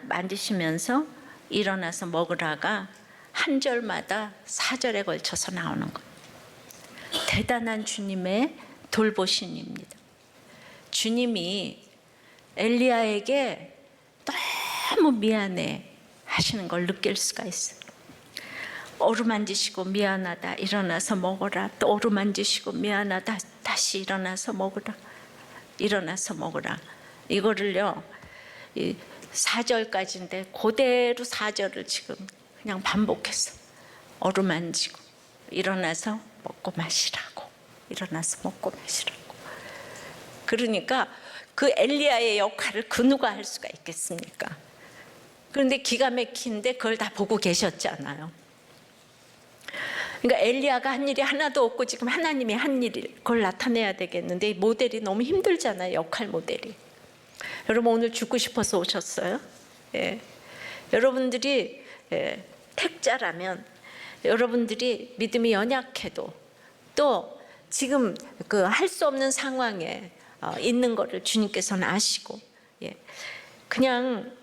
만지시면서 일어나서 먹으라가 한 절마다 4절에 걸쳐서 나오는 거예요. 대단한 주님의 돌보심입니다. 주님이 엘리야에게 너무 미안해 하시는 걸 느낄 수가 있어요. 어루만지시고 미안하다 일어나서 먹어라. 또 어루만지시고 미안하다 다시 일어나서 먹어라. 일어나서 먹어라. 이거를요 4절까지인데 그대로 4절을 지금 그냥 반복해서 어루만지고 일어나서 먹고 마시라고. 일어나서 먹고 마시라고. 그러니까 그 엘리야의 역할을 그 누가 할 수가 있겠습니까? 그런데 기가 막힌데 그걸 다 보고 계셨잖아요. 그러니까 엘리야가 한 일이 하나도 없고 지금 하나님이 한 일을 그걸 나타내야 되겠는데 이 모델이 너무 힘들잖아요. 역할 모델이. 여러분 오늘 죽고 싶어서 오셨어요? 예. 여러분들이 택자라면 여러분들이 믿음이 연약해도 또 지금 그 할 수 없는 상황에 있는 것을 주님께서는 아시고 그냥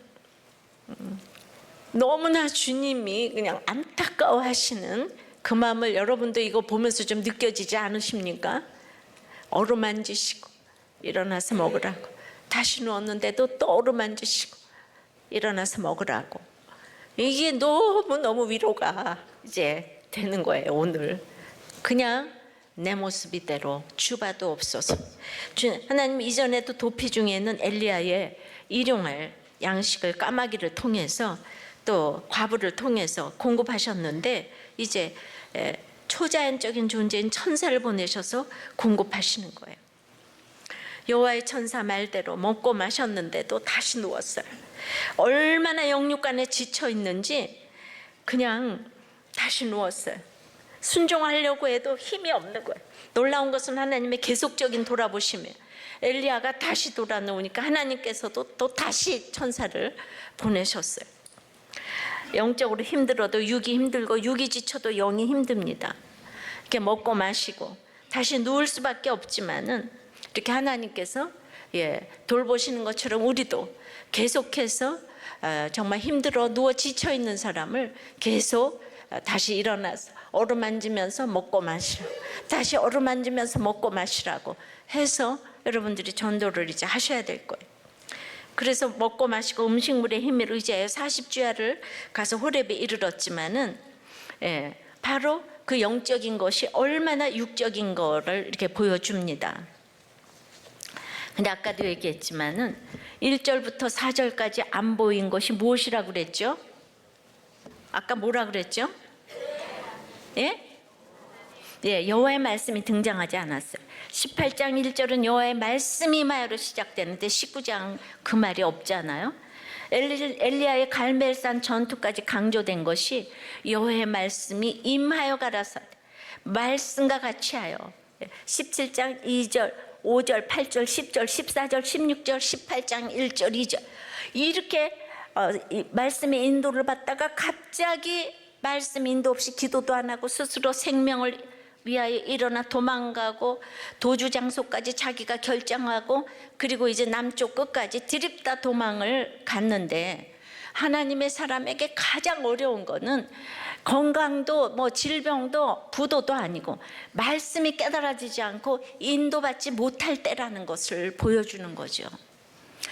너무나 주님이 그냥 안타까워하시는 그 마음을 여러분도 이거 보면서 좀 느껴지지 않으십니까? 어루만지시고 일어나서 먹으라고. 다시 누웠는데도 또 어루만지시고 일어나서 먹으라고. 이게 너무너무 위로가 이제 되는 거예요. 오늘 그냥 내 모습 이대로 주봐도 없어서. 하나님 이전에도 도피 중에는 엘리야의 일용할 양식을 까마귀를 통해서 또 과부를 통해서 공급하셨는데 이제 초자연적인 존재인 천사를 보내셔서 공급하시는 거예요. 여호와의 천사 말대로 먹고 마셨는데도 다시 누웠어요. 얼마나 영육간에 지쳐 있는지 그냥 다시 누웠어요. 순종하려고 해도 힘이 없는 거예요. 놀라운 것은 하나님의 계속적인 돌아보심이에요. 엘리야가 다시 돌아 누우니까 하나님께서도 또 다시 천사를 보내셨어요. 영적으로 힘들어도 육이 힘들고 육이 지쳐도 영이 힘듭니다. 이렇게 먹고 마시고 다시 누울 수밖에 없지만은 이렇게 하나님께서 돌보시는 것처럼 우리도 계속해서 정말 힘들어 누워 지쳐 있는 사람을 계속 다시 일어나서 어루만지면서 먹고 마시라고, 다시 어루만지면서 먹고 마시라고 해서 여러분들이 전도를 이제 하셔야 될 거예요. 그래서 먹고 마시고 음식물의 힘을 의지하여 40주야를 가서 호렙에 이르렀지만은 바로 그 영적인 것이 얼마나 육적인 거를 이렇게 보여줍니다. 근데 아까도 얘기했지만은 1절부터 4절까지 안 보인 것이 무엇이라고 그랬죠? 아까 뭐라 그랬죠? 여호와의 말씀이 등장하지 않았어요. 18장 1절은 여호와의 말씀이 임하여로 시작되는데 19장 그 말이 없잖아요. 엘리야의 갈멜산 전투까지 강조된 것이 여호와의 말씀이 임하여 가라사대 말씀과 같이 하여 17장 2절 5절 8절 10절 14절 16절 18장 1절 2절 이렇게 이 말씀의 인도를 받다가 갑자기 말씀 인도 없이 기도도 안 하고 스스로 생명을 위하여 일어나 도망가고 도주 장소까지 자기가 결정하고 그리고 이제 남쪽 끝까지 드립다 도망을 갔는데, 하나님의 사람에게 가장 어려운 거는 건강도 뭐 질병도 부도도 아니고 말씀이 깨달아지지 않고 인도받지 못할 때라는 것을 보여주는 거죠.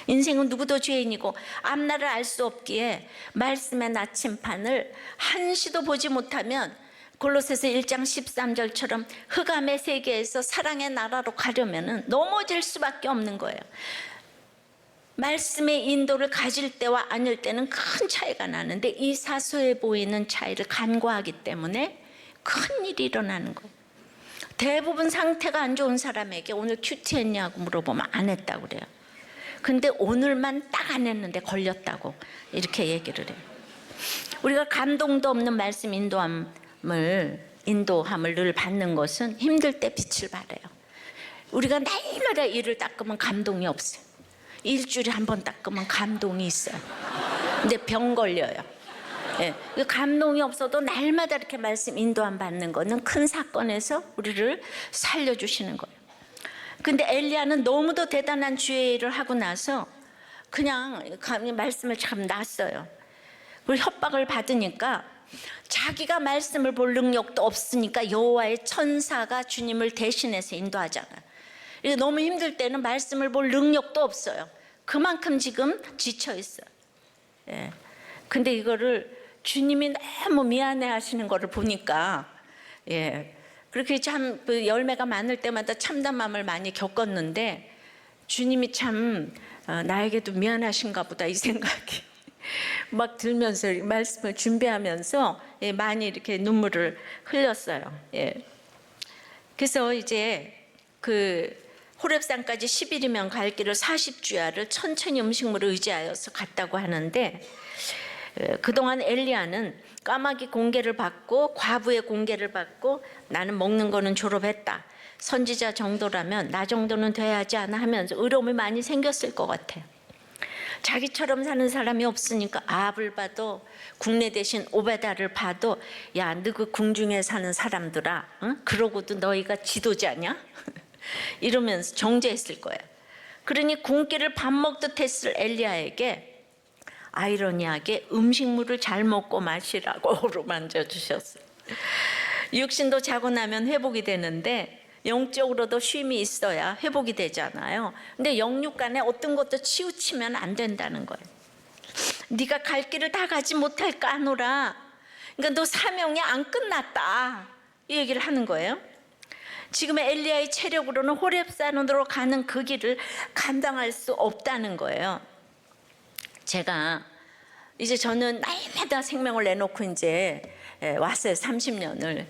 인생은 누구도 죄인이고 앞날을 알 수 없기에 말씀의 나침판을 한시도 보지 못하면 골로새서 1장 13절처럼 흑암의 세계에서 사랑의 나라로 가려면 넘어질 수밖에 없는 거예요. 말씀의 인도를 가질 때와 아닐 때는 큰 차이가 나는데 이 사소해 보이는 차이를 간과하기 때문에 큰 일이 일어나는 거예요. 대부분 상태가 안 좋은 사람에게 오늘 큐티 했냐고 물어보면 안 했다고 그래요. 근데 오늘만 딱 안 했는데 걸렸다고 이렇게 얘기를 해요. 우리가 감동도 없는 말씀 인도함을 늘 받는 것은 힘들 때 빛을 발해요. 우리가 날마다 이를 닦으면 감동이 없어요. 일주일에 한 번 닦으면 감동이 있어요. 근데 병 걸려요. 예, 감동이 없어도 날마다 이렇게 말씀 인도함 받는 거는 큰 사건에서 우리를 살려주시는 거예요. 근데 엘리야는 너무도 대단한 주의 일을 하고 나서 그냥 말씀을 참 놨어요. 그리고 협박을 받으니까 자기가 말씀을 볼 능력도 없으니까 여호와의 천사가 주님을 대신해서 인도하잖아요. 너무 힘들 때는 말씀을 볼 능력도 없어요. 그만큼 지금 지쳐 있어요. 예. 근데 이거를 주님이 너무 미안해 하시는 거를 보니까, 예. 그렇게 참 그 열매가 많을 때마다 참담함을 많이 겪었는데 주님이 참 나에게도 미안하신가 보다 이 생각이 막 들면서 말씀을 준비하면서 많이 이렇게 눈물을 흘렸어요. 예. 그래서 이제 호렙산까지 10일이면 갈 길을 40주야를 천천히 음식물을 의지하여서 갔다고 하는데, 그동안 엘리야는 까마귀 공개를 받고 과부의 공개를 받고 나는 먹는 거는 졸업했다, 선지자 정도라면 나 정도는 돼야 하지 않아 하면서 의로움이 많이 생겼을 것 같아요. 자기처럼 사는 사람이 없으니까 아합을 봐도 국내 대신 오베다를 봐도 야, 너 그 궁중에 사는 사람들아, 응? 그러고도 너희가 지도자냐? 이러면서 정죄했을 거예요. 그러니 굶기를 밥 먹듯 했을 엘리야에게 아이러니하게 음식물을 잘 먹고 마시라고 어루만져 주셨어요. 육신도 자고 나면 회복이 되는데 영적으로도 쉼이 있어야 회복이 되잖아요. 근데 영육 간에 어떤 것도 치우치면 안 된다는 거예요. 네가 갈 길을 다 가지 못할까 하노라. 그러니까 너 사명이 안 끝났다, 이 얘기를 하는 거예요. 지금의 엘리야의 체력으로는 호렙산으로 가는 그 길을 감당할 수 없다는 거예요. 저는 날마다 생명을 내놓고 이제 왔어요. 30년을.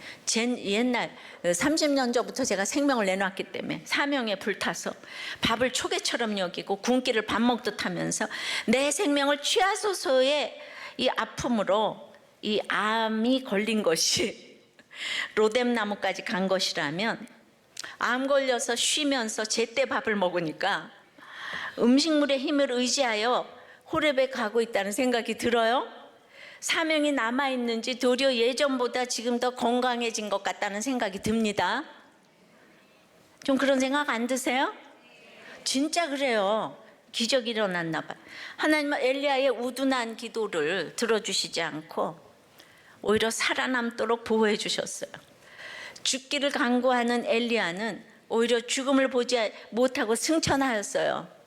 옛날 30년 전부터 제가 생명을 내놨기 때문에 사명에 불타서 밥을 초계처럼 여기고 굶기를 밥 먹듯 하면서 내 생명을 취하소서의 이 아픔으로 이 암이 걸린 것이 로뎀나무까지 간 것이라면, 암 걸려서 쉬면서 제때 밥을 먹으니까 음식물의 힘을 의지하여 호렙에 가고 있다는 생각이 들어요. 사명이 남아있는지 도리어 예전보다 지금 더 건강해진 것 같다는 생각이 듭니다. 좀 그런 생각 안 드세요? 진짜 그래요. 기적이 일어났나 봐요. 하나님은 엘리야의 우둔한 기도를 들어주시지 않고 오히려 살아남도록 보호해 주셨어요. 죽기를 간구하는 엘리야는 오히려 죽음을 보지 못하고 승천하였어요.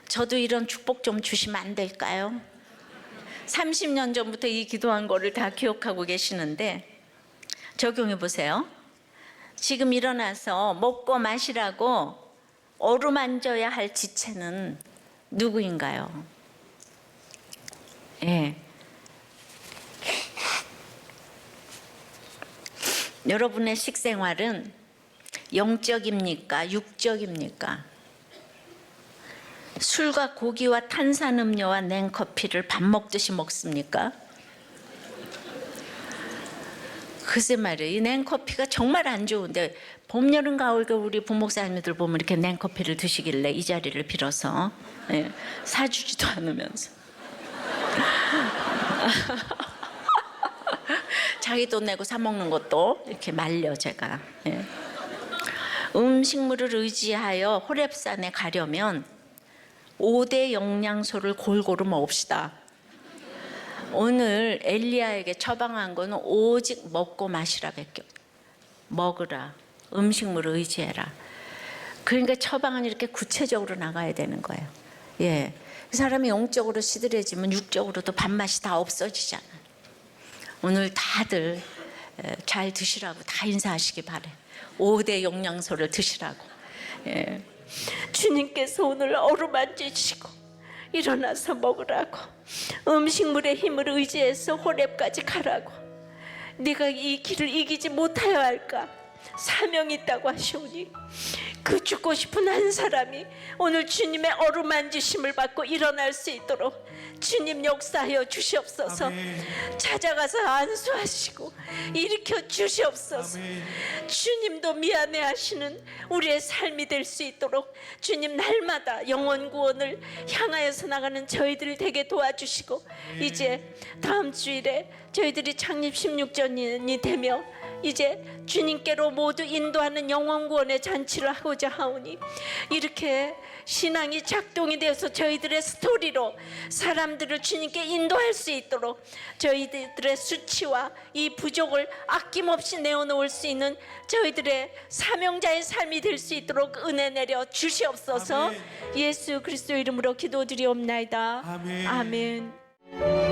저도 이런 축복 좀 주시면 안 될까요? 30년 전부터 이 기도한 거를 다 기억하고 계시는데 적용해 보세요. 지금 일어나서 먹고 마시라고 어루만져야 할 지체는 누구인가요? 예. 여러분의 식생활은 영적입니까? 육적입니까? 술과 고기와 탄산음료와 냉커피를 밥 먹듯이 먹습니까? 글쎄 말이에요. 이 냉커피가 정말 안 좋은데 봄, 여름, 가을, 겨울 우리 부목사님들 보면 이렇게 냉커피를 드시길래 이 자리를 빌어서 사주지도 않으면서 자기 돈 내고 사 먹는 것도 이렇게 말려 제가. 예. 음식물을 의지하여 호렙산에 가려면 5대 영양소를 골고루 먹읍시다. 오늘 엘리야에게 처방한 거는 오직 먹고 마시라밖에 없어요. 먹으라. 음식물을 의지해라. 그러니까 처방은 이렇게 구체적으로 나가야 되는 거예요. 예. 그 사람이 영적으로 시들해지면 육적으로도 밥맛이 다 없어지잖아요. 오늘 다들 잘 드시라고 다 인사하시기 바래. 5대 영양소를 드시라고. 예. 주님께서 오늘 어루만지시고 일어나서 먹으라고, 음식물의 힘을 의지해서 호렙까지 가라고, 네가 이 길을 이기지 못하여 할까? 사명이 있다고 하시오니 그 죽고 싶은 한 사람이 오늘 주님의 어루만지심을 받고 일어날 수 있도록 주님 역사하여 주시옵소서. 아멘. 찾아가서 안수하시고 일으켜 주시옵소서. 아멘. 주님도 미안해하시는 우리의 삶이 될 수 있도록 주님 날마다 영혼 구원을 향하여서 나가는 저희들 되게 도와주시고, 이제 다음 주일에 저희들이 창립 16주년이 되며 이제 주님께로 모두 인도하는 영혼 구원의 잔치를 하고자 하오니, 이렇게 신앙이 작동이 되어서 저희들의 스토리로 사람들을 주님께 인도할 수 있도록 저희들의 수치와 이 부족을 아낌없이 내어놓을 수 있는 저희들의 사명자의 삶이 될 수 있도록 은혜 내려 주시옵소서. 아멘. 예수 그리스도 이름으로 기도드리옵나이다. 아멘. 아멘.